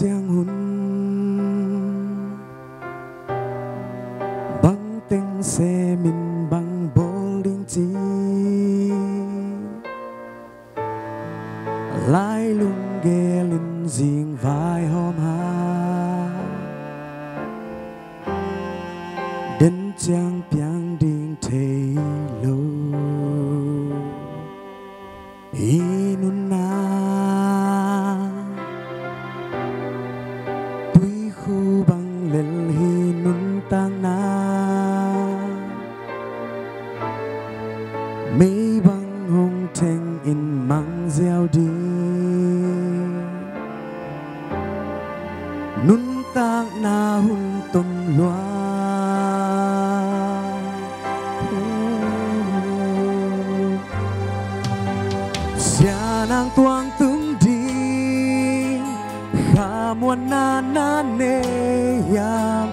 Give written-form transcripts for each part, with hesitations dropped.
tiếng hun băng tiếng xe mình băng bố linh chi lại lung ghé lên riêng vai hôm ha đến chẳng biang đình thấy lâu inun na tuy khu băng lên hinun tang na mấy băng hồng thanh in mang gieo đi nun tang na hun tum loa nang tuang tung đi khá muôn na na nê yam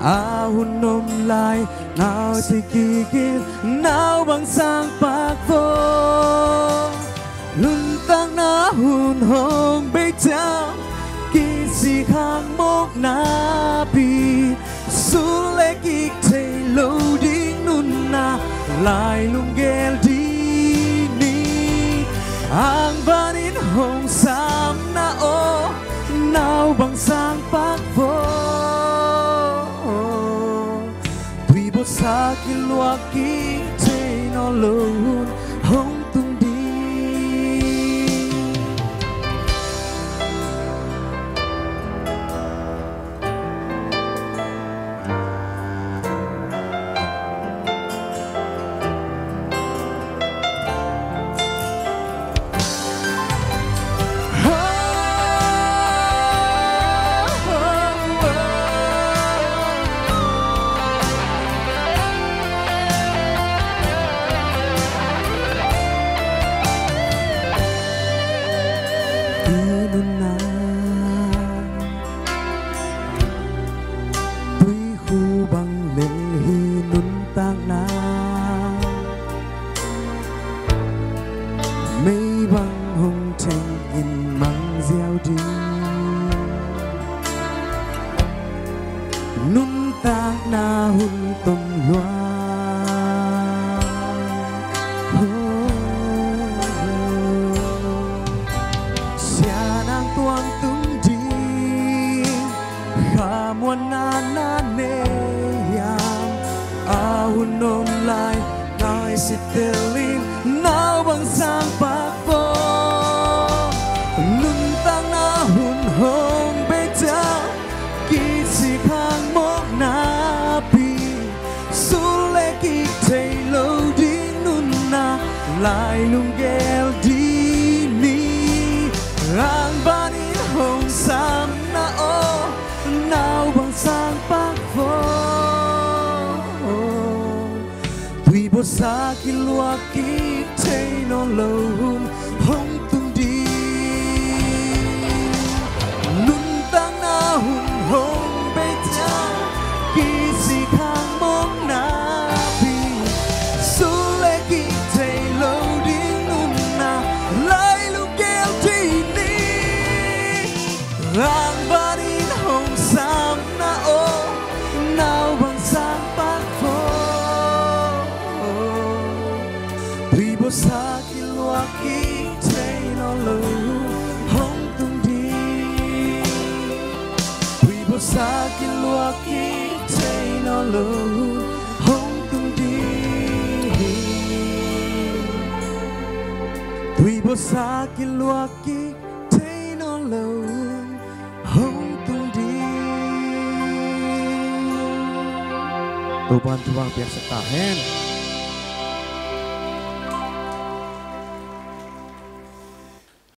a hun nôm lại nào thì kỳ kia nào bằng sang bạc vô lun tăng na hun hồng bê cha kỳ si khang mốc na bi su lê kỳ thầy lâu đi nun na lại lung ghé đi ang banin hong sam na o nào bằng sang bác vô tuy bố xa khi loa kí thế nó luôn hong tung đi mấy băng hồng thanh in mang gieo đi nun tang na hun tum loa xia nang tuang tung đi khá muôn na na nê yam a hun nôm lại nói sẽ telin nào bằng sang bạc vô nun tăng na hun hồng bê cha kỳ si khang mốc na bi su lê kỳ thầy lâu đi nun na lại lung ghé đi ni ang banin hồng sam na o nào bằng sang bạc vô tuy bố xa khi loa kí thấy nó lâu hông tung đi nun tăng na hun hông bê cha kỳ si khang mốc na bi su lê kỳ thầy lâu đi nun na lại lúc kêu đi ni ang banin hông sam na o nào bằng sang bác vô tuy bố xa khi loa kí thấy nó lâu hông tung đi tuy bố xa khi loa kí thấy nó lâu hông tung đi tuy bố xa khi loa kí thấy nó lâu hông tung đi Tuhan Tuhan biasa tahan